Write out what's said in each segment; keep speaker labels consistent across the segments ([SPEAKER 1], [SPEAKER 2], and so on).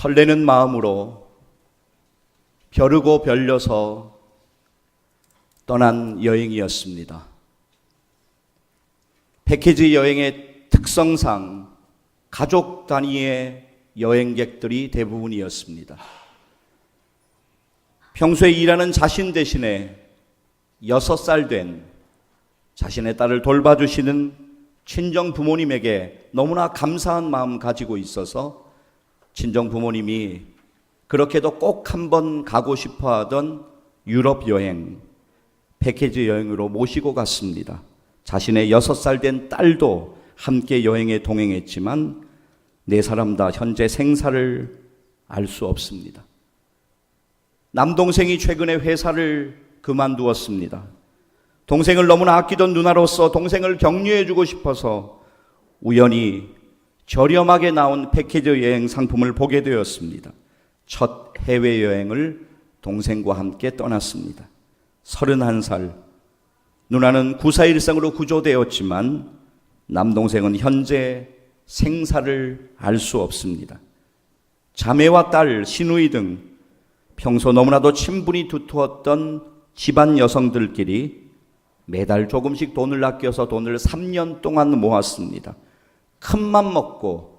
[SPEAKER 1] 설레는 마음으로 벼르고 별려서 떠난 여행이었습니다. 패키지 여행의 특성상 가족 단위의 여행객들이 대부분이었습니다. 평소에 일하는 자신 대신에 6살 된 자신의 딸을 돌봐주시는 친정 부모님에게 너무나 감사한 마음 가지고 있어서 친정 부모님이 그렇게도 꼭 한번 가고 싶어 하던 유럽 여행, 패키지 여행으로 모시고 갔습니다. 자신의 6살 된 딸도 함께 여행에 동행했지만 네 사람 다 현재 생사를 알 수 없습니다. 남동생이 최근에 회사를 그만두었습니다. 동생을 너무나 아끼던 누나로서 동생을 격려해주고 싶어서 우연히 저렴하게 나온 패키지 여행 상품을 보게 되었습니다. 첫 해외여행을 동생과 함께 떠났습니다. 31살, 누나는 9413으로 구조되었지만 남동생은 현재 생사를 알 수 없습니다. 자매와 딸, 시누이 등 평소 너무나도 친분이 두터웠던 집안 여성들끼리 매달 조금씩 돈을 아껴서 돈을 3년 동안 모았습니다. 큰맘 먹고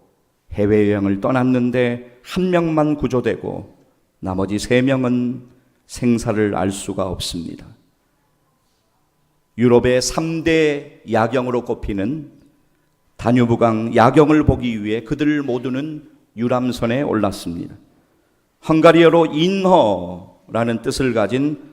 [SPEAKER 1] 해외여행을 떠났는데 한 명만 구조되고 나머지 3명은 생사를 알 수가 없습니다. 유럽의 3대 야경으로 꼽히는 다뉴브강 야경을 보기 위해 그들 모두는 유람선에 올랐습니다. 헝가리어로 인허라는 뜻을 가진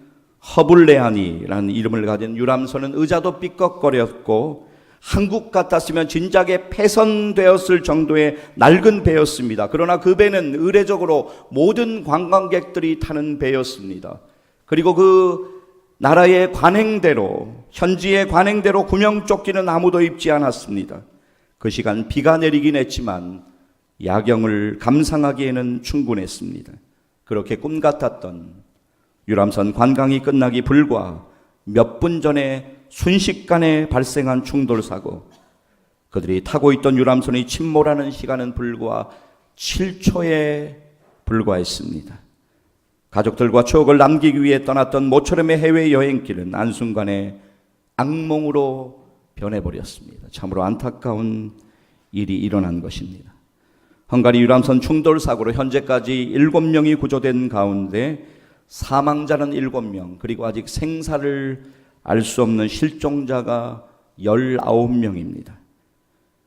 [SPEAKER 1] 허블레아니라는 이름을 가진 유람선은 의자도 삐걱거렸고 한국 같았으면 진작에 폐선되었을 정도의 낡은 배였습니다. 그러나 그 배는 의례적으로 모든 관광객들이 타는 배였습니다. 그리고 그 나라의 관행대로, 현지의 관행대로 구명조끼는 아무도 입지 않았습니다. 그 시간 비가 내리긴 했지만 야경을 감상하기에는 충분했습니다. 그렇게 꿈 같았던 유람선 관광이 끝나기 불과 몇 분 전에 순식간에 발생한 충돌사고, 그들이 타고 있던 유람선이 침몰하는 시간은 불과 7초에 불과했습니다. 가족들과 추억을 남기기 위해 떠났던 모처럼의 해외여행길은 한순간에 악몽으로 변해버렸습니다. 참으로 안타까운 일이 일어난 것입니다. 헝가리 유람선 충돌 사고로 현재까지 7명이 구조된 가운데 사망자는 7명, 그리고 아직 생사를 알 수 없는 실종자가 19명입니다.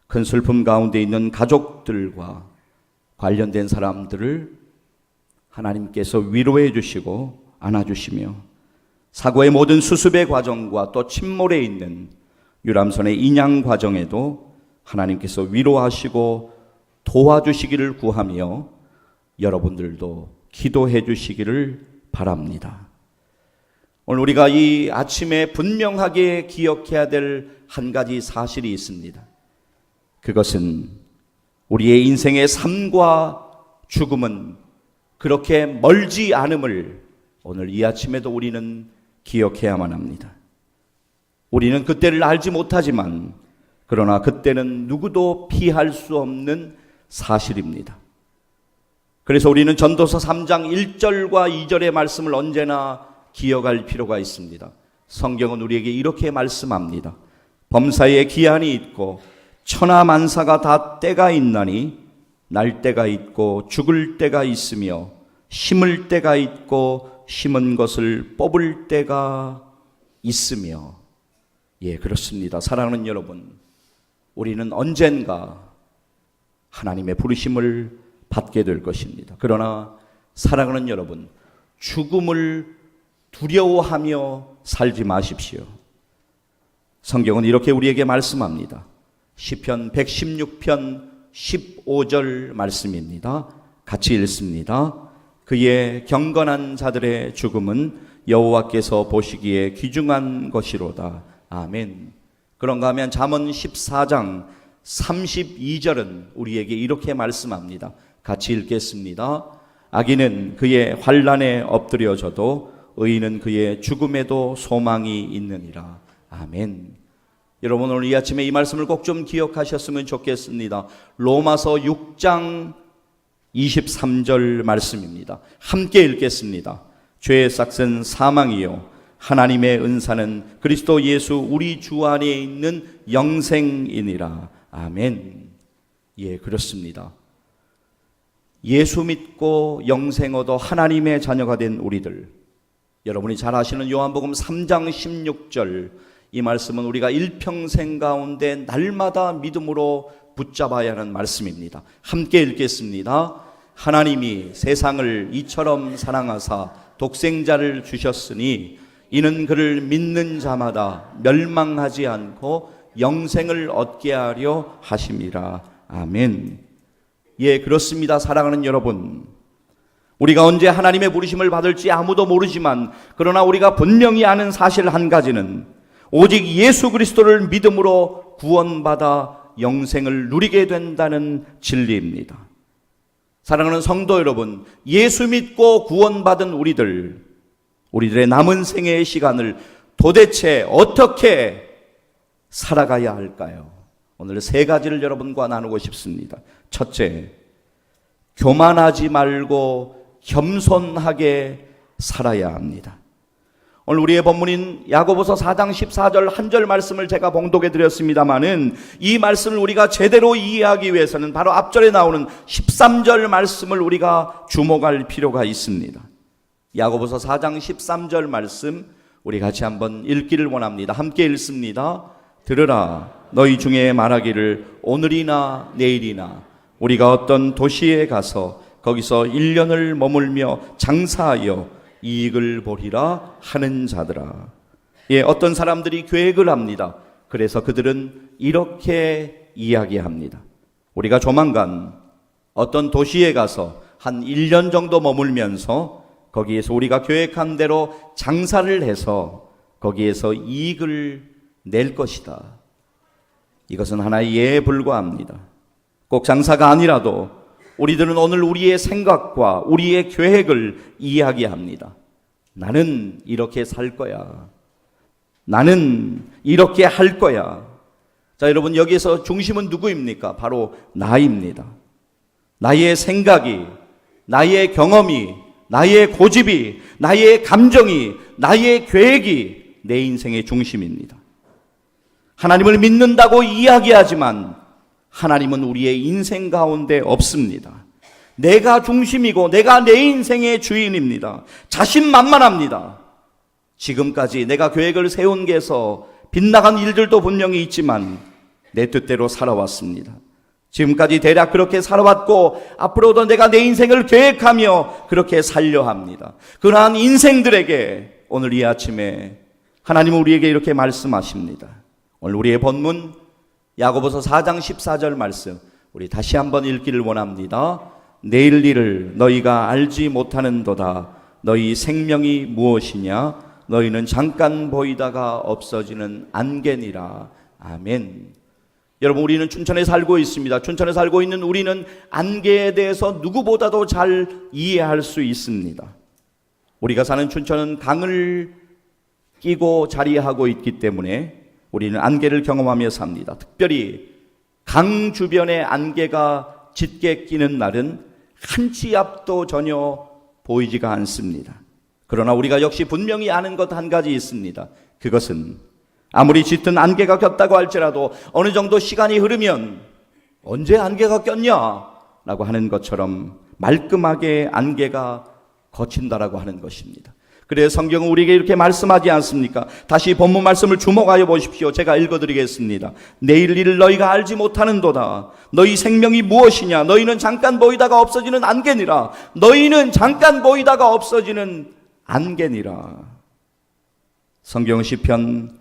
[SPEAKER 1] 큰 슬픔 가운데 있는 가족들과 관련된 사람들을 하나님께서 위로해 주시고 안아주시며 사고의 모든 수습의 과정과 또 침몰해 있는 유람선의 인양 과정에도 하나님께서 위로하시고 도와주시기를 구하며 여러분들도 기도해 주시기를 바랍니다. 오늘 우리가 이 아침에 분명하게 기억해야 될 한 가지 사실이 있습니다. 그것은 우리의 인생의 삶과 죽음은 그렇게 멀지 않음을 오늘 이 아침에도 우리는 기억해야만 합니다. 우리는 그때를 알지 못하지만 그러나 그때는 누구도 피할 수 없는 사실입니다. 그래서 우리는 전도서 3장 1절과 2절의 말씀을 언제나 기억할 필요가 있습니다. 성경은 우리에게 이렇게 말씀합니다. 범사에 기한이 있고 천하만사가 다 때가 있나니 날 때가 있고 죽을 때가 있으며 심을 때가 있고 심은 것을 뽑을 때가 있으며. 예, 그렇습니다. 사랑하는 여러분, 우리는 언젠가 하나님의 부르심을 받게 될 것입니다. 그러나 사랑하는 여러분, 죽음을 두려워하며 살지 마십시오. 성경은 이렇게 우리에게 말씀합니다. 시편 116편 15절 말씀입니다. 같이 읽습니다. 그의 경건한 자들의 죽음은 여호와께서 보시기에 귀중한 것이로다. 아멘. 그런가 하면 잠언 14장 32절은 우리에게 이렇게 말씀합니다. 같이 읽겠습니다. 악인은 그의 환난에 엎드려져도 의인은 그의 죽음에도 소망이 있느니라. 아멘. 여러분, 오늘 이 아침에 이 말씀을 꼭 좀 기억하셨으면 좋겠습니다. 로마서 6장 23절 말씀입니다. 함께 읽겠습니다. 죄의 싹은 사망이요 하나님의 은사는 그리스도 예수 우리 주 안에 있는 영생이니라. 아멘. 예, 그렇습니다. 예수 믿고 영생 얻어 하나님의 자녀가 된 우리들, 여러분이 잘 아시는 요한복음 3장 16절, 이 말씀은 우리가 일평생 가운데 날마다 믿음으로 붙잡아야 하는 말씀입니다. 함께 읽겠습니다. 하나님이 세상을 이처럼 사랑하사 독생자를 주셨으니 이는 그를 믿는 자마다 멸망하지 않고 영생을 얻게 하려 하심이라. 아멘. 예, 그렇습니다. 사랑하는 여러분, 우리가 언제 하나님의 부르심을 받을지 아무도 모르지만, 그러나 우리가 분명히 아는 사실 한 가지는 오직 예수 그리스도를 믿음으로 구원받아 영생을 누리게 된다는 진리입니다. 사랑하는 성도 여러분, 예수 믿고 구원받은 우리들의 남은 생애의 시간을 도대체 어떻게 살아가야 할까요? 오늘 세 가지를 여러분과 나누고 싶습니다. 첫째, 교만하지 말고 겸손하게 살아야 합니다. 오늘 우리의 본문인 야고보서 4장 14절 한 절 말씀을 제가 봉독해 드렸습니다마는, 이 말씀을 우리가 제대로 이해하기 위해서는 바로 앞절에 나오는 13절 말씀을 우리가 주목할 필요가 있습니다. 야고보서 4장 13절 말씀 우리 같이 한번 읽기를 원합니다. 함께 읽습니다. 들으라, 너희 중에 말하기를 오늘이나 내일이나 우리가 어떤 도시에 가서 거기서 1년을 머물며 장사하여 이익을 보리라 하는 자들아. 예, 어떤 사람들이 계획을 합니다. 그래서 그들은 이렇게 이야기합니다. 우리가 조만간 어떤 도시에 가서 한 1년 정도 머물면서 거기에서 우리가 계획한 대로 장사를 해서 거기에서 이익을 낼 것이다. 이것은 하나의 예에 불과합니다. 꼭 장사가 아니라도 우리들은 오늘 우리의 생각과 우리의 계획을 이야기합니다. 나는 이렇게 살 거야. 나는 이렇게 할 거야. 자, 여러분, 여기에서 중심은 누구입니까? 바로 나입니다. 나의 생각이, 나의 경험이, 나의 고집이, 나의 감정이, 나의 계획이 내 인생의 중심입니다. 하나님을 믿는다고 이야기하지만 하나님은 우리의 인생 가운데 없습니다. 내가 중심이고 내가 내 인생의 주인입니다. 자신만만합니다. 지금까지 내가 계획을 세운 게서 빗나간 일들도 분명히 있지만 내 뜻대로 살아왔습니다. 지금까지 대략 그렇게 살아왔고 앞으로도 내가 내 인생을 계획하며 그렇게 살려 합니다. 그러한 인생들에게 오늘 이 아침에 하나님은 우리에게 이렇게 말씀하십니다. 오늘 우리의 본문 야고보서 4장 14절 말씀 우리 다시 한번 읽기를 원합니다. 내일 일을 너희가 알지 못하는도다. 너희 생명이 무엇이냐? 너희는 잠깐 보이다가 없어지는 안개니라. 아멘. 여러분, 우리는 춘천에 살고 있습니다. 춘천에 살고 있는 우리는 안개에 대해서 누구보다도 잘 이해할 수 있습니다. 우리가 사는 춘천은 강을 끼고 자리하고 있기 때문에 우리는 안개를 경험하며 삽니다. 특별히 강 주변에 안개가 짙게 끼는 날은 한 치 앞도 전혀 보이지가 않습니다. 그러나 우리가 역시 분명히 아는 것 한 가지 있습니다. 그것은 아무리 짙은 안개가 꼈다고 할지라도 어느 정도 시간이 흐르면 언제 안개가 꼈냐? 라고 하는 것처럼 말끔하게 안개가 거친다라고 하는 것입니다. 그래서 성경은 우리에게 이렇게 말씀하지 않습니까? 다시 본문 말씀을 주목하여 보십시오. 제가 읽어드리겠습니다. 내일 일을 너희가 알지 못하는도다. 너희 생명이 무엇이냐? 너희는 잠깐 보이다가 없어지는 안개니라. 너희는 잠깐 보이다가 없어지는 안개니라. 성경 시편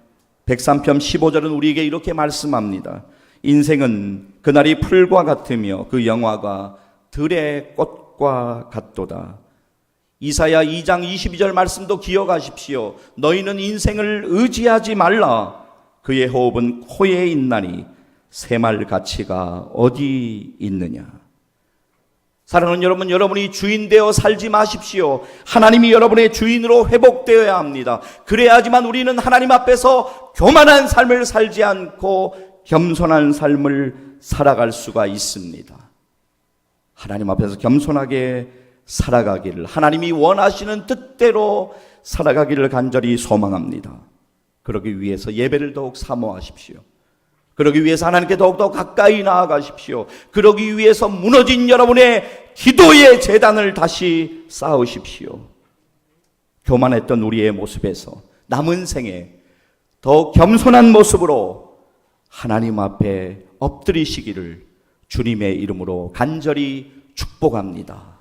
[SPEAKER 1] 103편 15절은 우리에게 이렇게 말씀합니다. 인생은 그날이 풀과 같으며 그 영화가 들의 꽃과 같도다. 이사야 2장 22절 말씀도 기억하십시오. 너희는 인생을 의지하지 말라. 그의 호흡은 코에 있나니 새말 가치가 어디 있느냐. 사랑하는 여러분, 여러분이 주인 되어 살지 마십시오. 하나님이 여러분의 주인으로 회복되어야 합니다. 그래야지만 우리는 하나님 앞에서 교만한 삶을 살지 않고 겸손한 삶을 살아갈 수가 있습니다. 하나님 앞에서 겸손하게 살아가기를, 하나님이 원하시는 뜻대로 살아가기를 간절히 소망합니다. 그러기 위해서 예배를 더욱 사모하십시오. 그러기 위해서 하나님께 더욱더 가까이 나아가십시오. 그러기 위해서 무너진 여러분의 기도의 제단을 다시 쌓으십시오. 교만했던 우리의 모습에서 남은 생에 더욱 겸손한 모습으로 하나님 앞에 엎드리시기를 주님의 이름으로 간절히 축복합니다.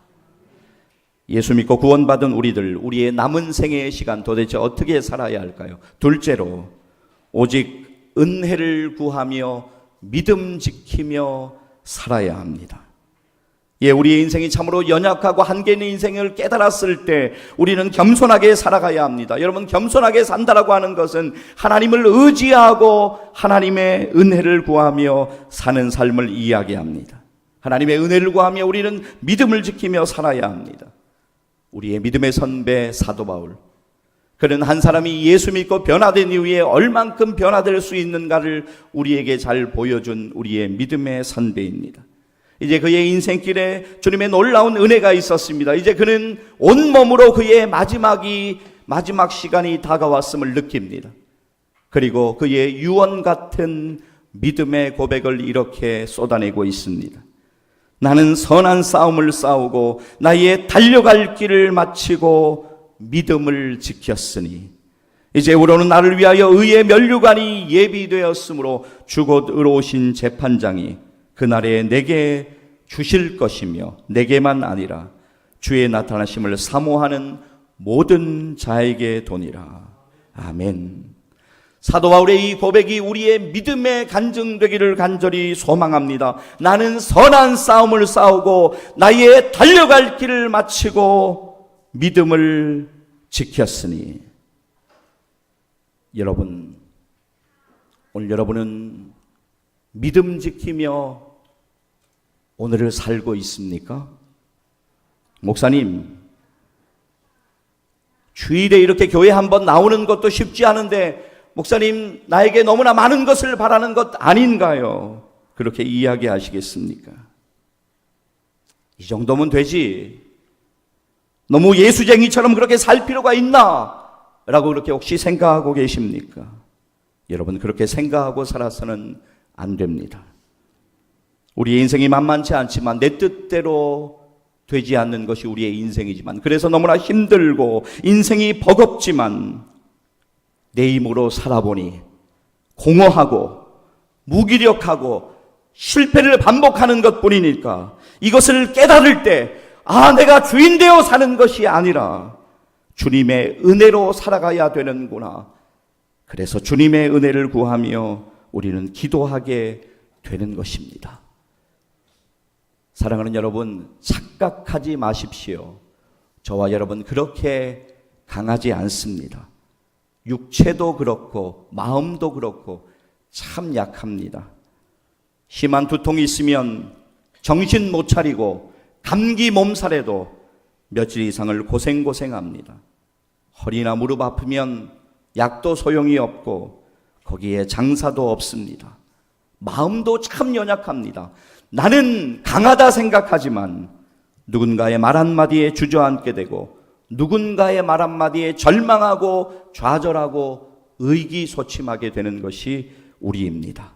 [SPEAKER 1] 예수 믿고 구원받은 우리의 남은 생애의 시간 도대체 어떻게 살아야 할까요? 둘째로, 오직 은혜를 구하며 믿음 지키며 살아야 합니다. 우리의 인생이 참으로 연약하고 한계 있는 인생을 깨달았을 때 우리는 겸손하게 살아가야 합니다. 여러분, 겸손하게 산다라고 하는 것은 하나님을 의지하고 하나님의 은혜를 구하며 사는 삶을 이야기합니다. 하나님의 은혜를 구하며 우리는 믿음을 지키며 살아야 합니다. 우리의 믿음의 선배 사도 바울, 그는 한 사람이 예수 믿고 변화된 이후에 얼만큼 변화될 수 있는가를 우리에게 잘 보여준 우리의 믿음의 선배입니다. 이제 그의 인생길에 주님의 놀라운 은혜가 있었습니다. 이제 그는 온몸으로 그의 마지막 시간이 다가왔음을 느낍니다. 그리고 그의 유언 같은 믿음의 고백을 이렇게 쏟아내고 있습니다. 나는 선한 싸움을 싸우고 나의 달려갈 길을 마치고 믿음을 지켰으니 이제부로는 나를 위하여 의의 면류관이 예비되었으므로 주곧 의로우신 재판장이 그날에 내게 주실 것이며 내게만 아니라 주의 나타나심을 사모하는 모든 자에게 도니라. 아멘. 사도 바울의 이 고백이 우리의 믿음에 간증되기를 간절히 소망합니다. 나는 선한 싸움을 싸우고 나의 달려갈 길을 마치고 믿음을 지켰으니. 여러분, 오늘 여러분은 믿음 지키며 오늘을 살고 있습니까? 목사님, 주일에 이렇게 교회 한번 나오는 것도 쉽지 않은데 목사님, 나에게 너무나 많은 것을 바라는 것 아닌가요? 그렇게 이야기하시겠습니까? 이 정도면 되지. 너무 예수쟁이처럼 그렇게 살 필요가 있나? 라고 그렇게 혹시 생각하고 계십니까? 여러분, 그렇게 생각하고 살아서는 안 됩니다. 우리의 인생이 만만치 않지만 내 뜻대로 되지 않는 것이 우리의 인생이지만, 그래서 너무나 힘들고 인생이 버겁지만 내 힘으로 살아보니 공허하고 무기력하고 실패를 반복하는 것뿐이니까 이것을 깨달을 때 내가 주인 되어 사는 것이 아니라 주님의 은혜로 살아가야 되는구나. 그래서 주님의 은혜를 구하며 우리는 기도하게 되는 것입니다. 사랑하는 여러분, 착각하지 마십시오. 저와 여러분 그렇게 강하지 않습니다. 육체도 그렇고 마음도 그렇고 참 약합니다. 심한 두통이 있으면 정신 못 차리고 감기 몸살에도 며칠 이상을 고생합니다. 허리나 무릎 아프면 약도 소용이 없고 거기에 장사도 없습니다. 마음도 참 연약합니다. 나는 강하다 생각하지만 누군가의 말 한마디에 주저앉게 되고 누군가의 말 한마디에 절망하고 좌절하고 의기소침하게 되는 것이 우리입니다.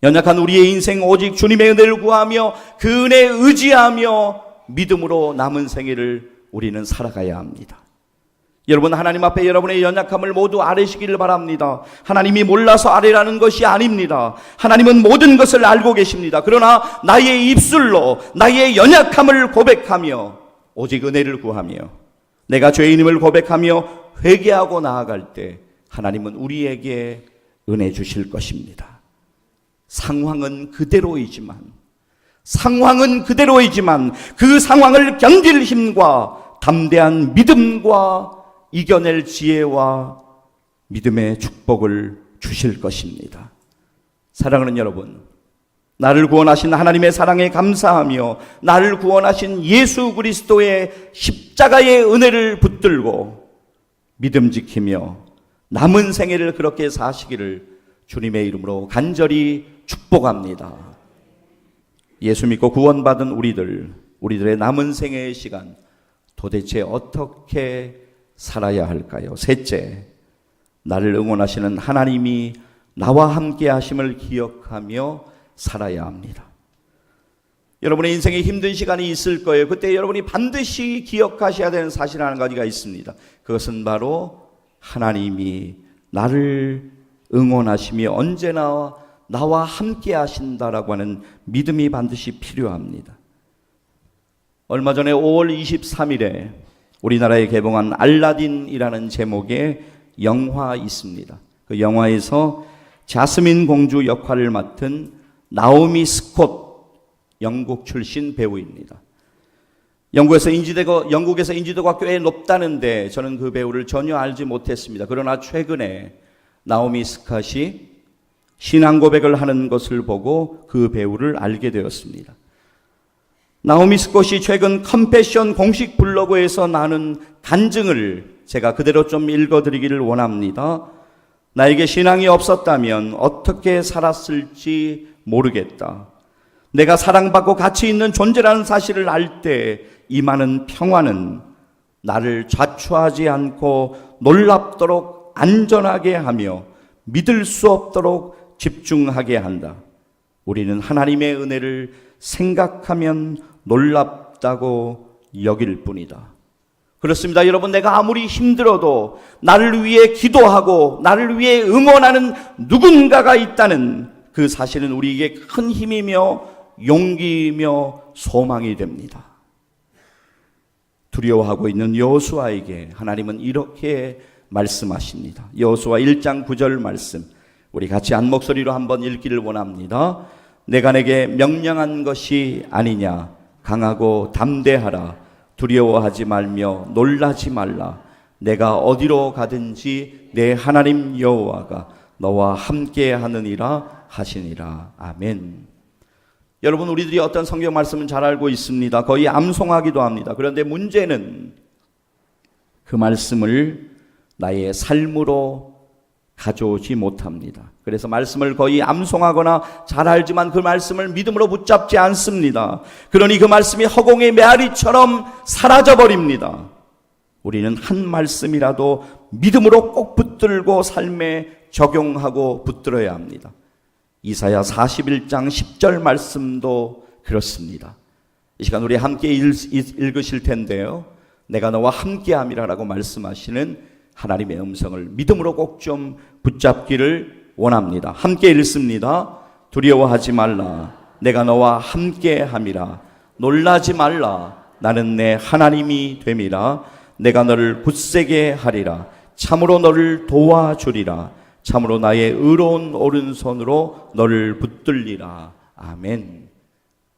[SPEAKER 1] 연약한 우리의 인생 오직 주님의 은혜를 구하며 그 은혜에 의지하며 믿음으로 남은 생애를 우리는 살아가야 합니다. 여러분, 하나님 앞에 여러분의 연약함을 모두 아뢰시기를 바랍니다. 하나님이 몰라서 아뢰라는 것이 아닙니다. 하나님은 모든 것을 알고 계십니다. 그러나 나의 입술로 나의 연약함을 고백하며 오직 은혜를 구하며 내가 죄인임을 고백하며 회개하고 나아갈 때 하나님은 우리에게 은혜 주실 것입니다. 상황은 그대로이지만 그 상황을 견딜 힘과 담대한 믿음과 이겨낼 지혜와 믿음의 축복을 주실 것입니다. 사랑하는 여러분, 나를 구원하신 하나님의 사랑에 감사하며 나를 구원하신 예수 그리스도의 십자가의 은혜를 붙들고 믿음 지키며 남은 생애를 그렇게 사시기를 주님의 이름으로 간절히 축복합니다. 예수 믿고 구원받은 우리들의 남은 생애의 시간 도대체 어떻게 살아야 할까요? 셋째, 나를 응원하시는 하나님이 나와 함께 하심을 기억하며 살아야 합니다. 여러분의 인생에 힘든 시간이 있을 거예요. 그때 여러분이 반드시 기억하셔야 되는 사실 한 가지가 있습니다. 그것은 바로 하나님이 나를 응원하시며 언제나 나와 함께 하신다라고 하는 믿음이 반드시 필요합니다. 얼마 전에 5월 23일에 우리나라에 개봉한 알라딘이라는 제목의 영화 있습니다. 그 영화에서 자스민 공주 역할을 맡은 나오미 스콧 영국 출신 배우입니다. 영국에서 인지도가 꽤 높다는데 저는 그 배우를 전혀 알지 못했습니다. 그러나 최근에 나오미 스콧이 신앙 고백을 하는 것을 보고 그 배우를 알게 되었습니다. 나오미 스콧이 최근 컴패션 공식 블로그에서 나눈 간증을 제가 그대로 좀 읽어드리기를 원합니다. 나에게 신앙이 없었다면 어떻게 살았을지 모르겠다. 내가 사랑받고 가치 있는 존재라는 사실을 알 때 임하는 평화는 나를 좌초하지 않고 놀랍도록 안전하게 하며 믿을 수 없도록 집중하게 한다. 우리는 하나님의 은혜를 생각하면 놀랍다고 여길 뿐이다. 그렇습니다. 여러분, 내가 아무리 힘들어도 나를 위해 기도하고 나를 위해 응원하는 누군가가 있다는 그 사실은 우리에게 큰 힘이며 용기이며 소망이 됩니다. 두려워하고 있는 여호수아에게 하나님은 이렇게 말씀하십니다. 여호수아 1장 9절 말씀, 우리 같이 한 목소리로 한번 읽기를 원합니다. 내가 내게 명령한 것이 아니냐. 강하고 담대하라. 두려워하지 말며 놀라지 말라. 내가 어디로 가든지 내 하나님 여호와가 너와 함께 하느니라 하시니라. 아멘. 여러분, 우리들이 어떤 성경 말씀은 잘 알고 있습니다. 거의 암송하기도 합니다. 그런데 문제는 그 말씀을 나의 삶으로 가져오지 못합니다. 그래서 말씀을 거의 암송하거나 잘 알지만 그 말씀을 믿음으로 붙잡지 않습니다. 그러니 그 말씀이 허공의 메아리처럼 사라져버립니다. 우리는 한 말씀이라도 믿음으로 꼭 붙들고 삶에 적용하고 붙들어야 합니다. 이사야 41장 10절 말씀도 그렇습니다. 이 시간 우리 함께 읽으실 텐데요. 내가 너와 함께함이라 라고 말씀하시는 하나님의 음성을 믿음으로 꼭 좀 붙잡기를 원합니다. 함께 읽습니다. 두려워하지 말라. 내가 너와 함께함이라. 놀라지 말라. 나는 내 하나님이 됨이라. 내가 너를 굳세게 하리라. 참으로 너를 도와주리라. 참으로 나의 의로운 오른손으로 너를 붙들리라. 아멘.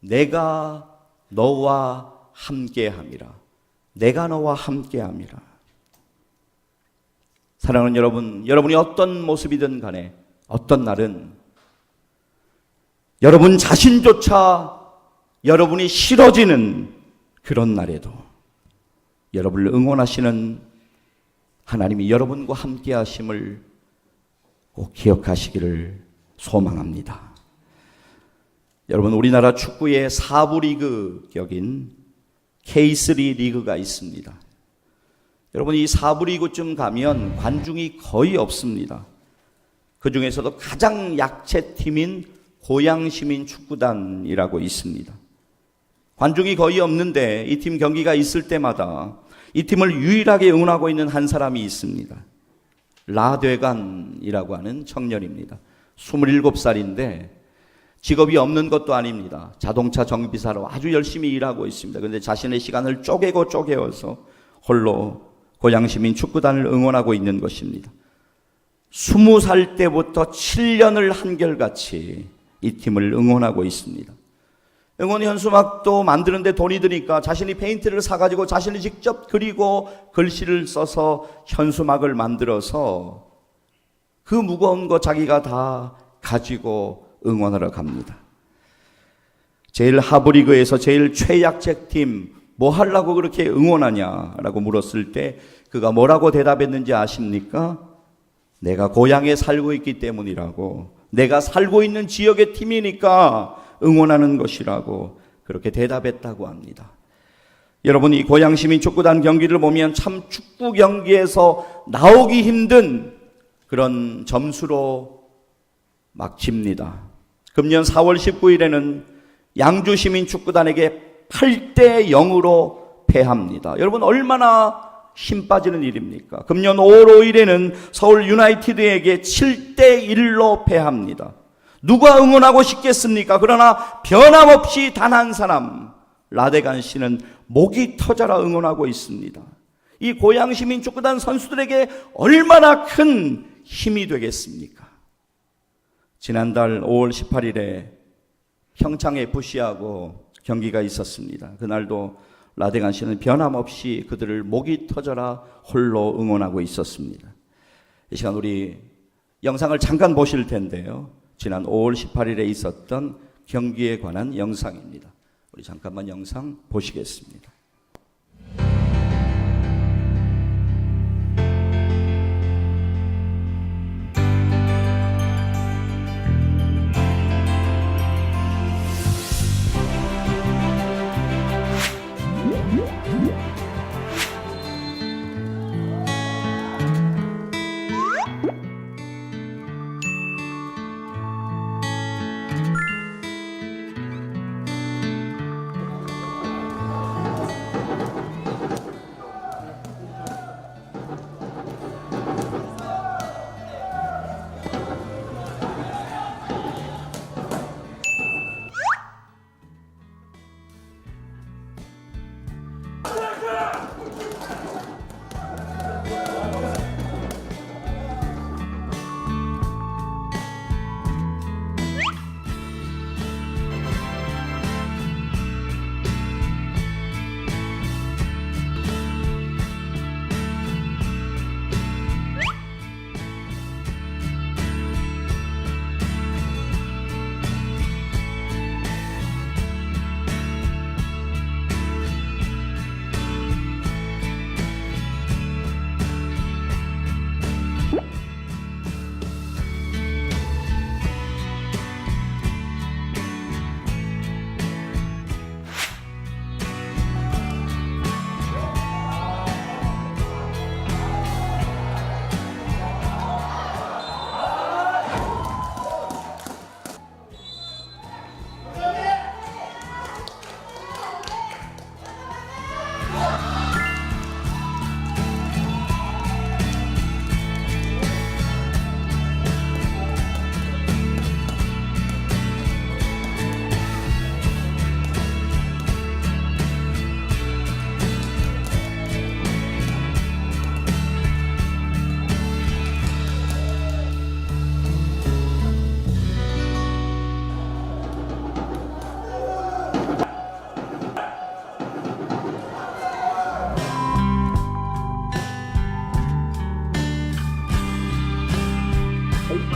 [SPEAKER 1] 내가 너와 함께함이라. 내가 너와 함께함이라. 사랑하는 여러분, 여러분이 어떤 모습이든 간에 어떤 날은 여러분 자신조차 여러분이 싫어지는 그런 날에도 여러분을 응원하시는 하나님이 여러분과 함께 하심을 꼭 기억하시기를 소망합니다. 여러분, 우리나라 축구의 4부 리그 격인 K3 리그가 있습니다. 여러분, 이 4부 리그쯤 가면 관중이 거의 없습니다. 그 중에서도 가장 약체 팀인 고양시민 축구단이라고 있습니다. 관중이 거의 없는데 이 팀 경기가 있을 때마다 이 팀을 유일하게 응원하고 있는 한 사람이 있습니다. 라되간이라고 하는 청년입니다. 27살인데 직업이 없는 것도 아닙니다. 자동차 정비사로 아주 열심히 일하고 있습니다. 그런데 자신의 시간을 쪼개어서 홀로 고양시민 축구단을 응원하고 있는 것입니다. 20살 때부터 7년을 한결같이 이 팀을 응원하고 있습니다. 응원 현수막도 만드는데 돈이 드니까 자신이 페인트를 사가지고 자신이 직접 그리고 글씨를 써서 현수막을 만들어서 그 무거운 거 자기가 다 가지고 응원하러 갑니다. 제일 하부리그에서 제일 최약체 팀 뭐 하려고 그렇게 응원하냐라고 물었을 때 그가 뭐라고 대답했는지 아십니까? 내가 고향에 살고 있기 때문이라고. 내가 살고 있는 지역의 팀이니까 응원하는 것이라고 그렇게 대답했다고 합니다. 여러분, 이 고양시민 축구단 경기를 보면 참 축구 경기에서 나오기 힘든 그런 점수로 막칩니다. 금년 4월 19일에는 양주시민 축구단에게 8대 0으로 패합니다. 여러분, 얼마나 힘 빠지는 일입니까? 금년 5월 5일에는 서울 유나이티드에게 7대 1로 패합니다. 누가 응원하고 싶겠습니까? 그러나 변함없이 단 한 사람, 라데간 씨는 목이 터져라 응원하고 있습니다. 이 고양시민 축구단 선수들에게 얼마나 큰 힘이 되겠습니까? 지난달 5월 18일에 평창FC하고 경기가 있었습니다. 그날도 라데간 씨는 변함없이 그들을 목이 터져라 홀로 응원하고 있었습니다. 이 시간 우리 영상을 잠깐 보실 텐데요. 지난 5월 18일에 있었던 경기에 관한 영상입니다. 우리 잠깐만 영상 보시겠습니다.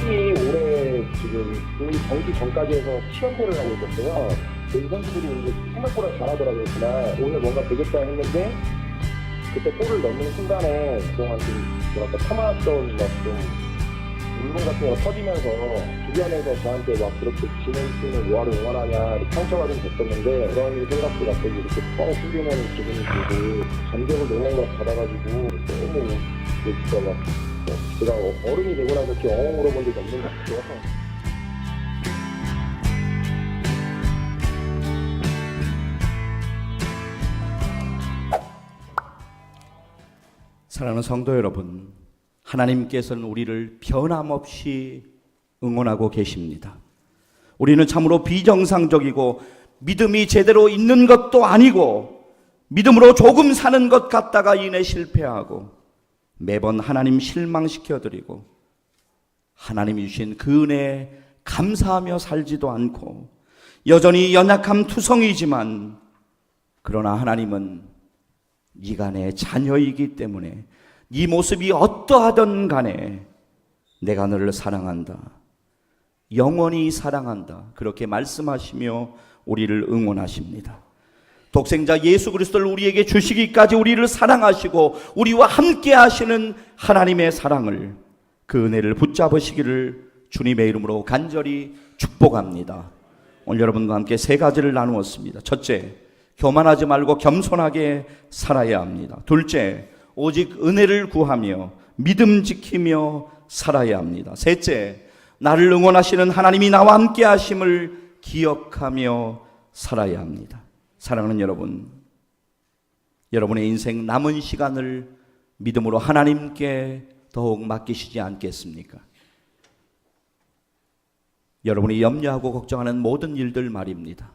[SPEAKER 2] 팀이 올해 지금 경기 전까지 해서 7연패를 하고 있었어요. 저희 선수들이 이제 생각보다 잘하더라고요. 그날 오늘 뭔가 되겠다 했는데 그때 골을 넣는 순간에 그동안 좀 뭐랄까 참아왔던 막좀 울분 같은 거 터지면서 주변에서 저한테 막 그렇게 지는 팀을 뭐하러 응원하냐 이렇게 상처가 좀 됐었는데 그런 생각도 갑자기 이렇게 뻥 뚫리는 기분이 들고 감정을 너무 막 받아가지고 너무 진짜 막 제가 어른이 되고 나서 이렇게 엉엉 울어본 적이 없는 것 같아요.
[SPEAKER 1] 사랑하는 성도 여러분, 하나님께서는 우리를 변함없이 응원하고 계십니다. 우리는 참으로 비정상적이고 믿음이 제대로 있는 것도 아니고 믿음으로 조금 사는 것 같다가 이내 실패하고 매번 하나님 실망시켜드리고 하나님이 주신 그 은혜에 감사하며 살지도 않고 여전히 연약함 투성이지만 그러나 하나님은 네가 내 자녀이기 때문에 네 모습이 어떠하든 간에 내가 너를 사랑한다. 영원히 사랑한다. 그렇게 말씀하시며 우리를 응원하십니다. 독생자 예수 그리스도를 우리에게 주시기까지 우리를 사랑하시고 우리와 함께 하시는 하나님의 사랑을 그 은혜를 붙잡으시기를 주님의 이름으로 간절히 축복합니다. 오늘 여러분과 함께 세 가지를 나누었습니다. 첫째, 교만하지 말고 겸손하게 살아야 합니다. 둘째, 오직 은혜를 구하며 믿음 지키며 살아야 합니다. 셋째, 나를 응원하시는 하나님이 나와 함께 하심을 기억하며 살아야 합니다. 사랑하는 여러분, 여러분의 인생 남은 시간을 믿음으로 하나님께 더욱 맡기시지 않겠습니까? 여러분이 염려하고 걱정하는 모든 일들 말입니다.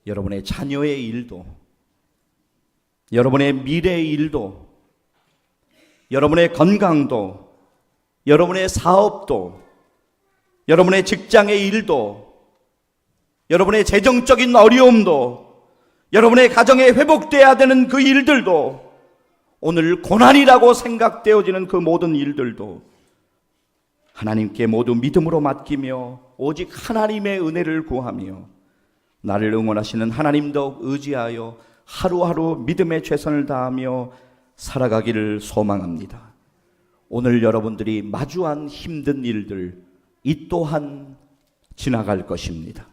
[SPEAKER 1] 여러분의 자녀의 일도, 여러분의 미래의 일도, 여러분의 건강도, 여러분의 사업도, 여러분의 직장의 일도, 여러분의 재정적인 어려움도, 여러분의 가정에 회복돼야 되는 그 일들도, 오늘 고난이라고 생각되어지는 그 모든 일들도 하나님께 모두 믿음으로 맡기며 오직 하나님의 은혜를 구하며 나를 응원하시는 하나님도 의지하여 하루하루 믿음의 최선을 다하며 살아가기를 소망합니다. 오늘 여러분들이 마주한 힘든 일들, 이 또한 지나갈 것입니다.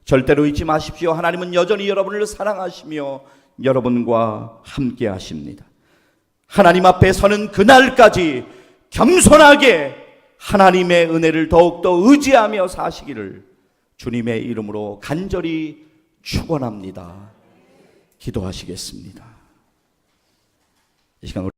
[SPEAKER 1] 절대로 잊지 마십시오. 하나님은 여전히 여러분을 사랑하시며 여러분과 함께 하십니다. 하나님 앞에 서는 그날까지 겸손하게 하나님의 은혜를 더욱더 의지하며 사시기를 주님의 이름으로 간절히 축원합니다. 기도하시겠습니다. 이 시간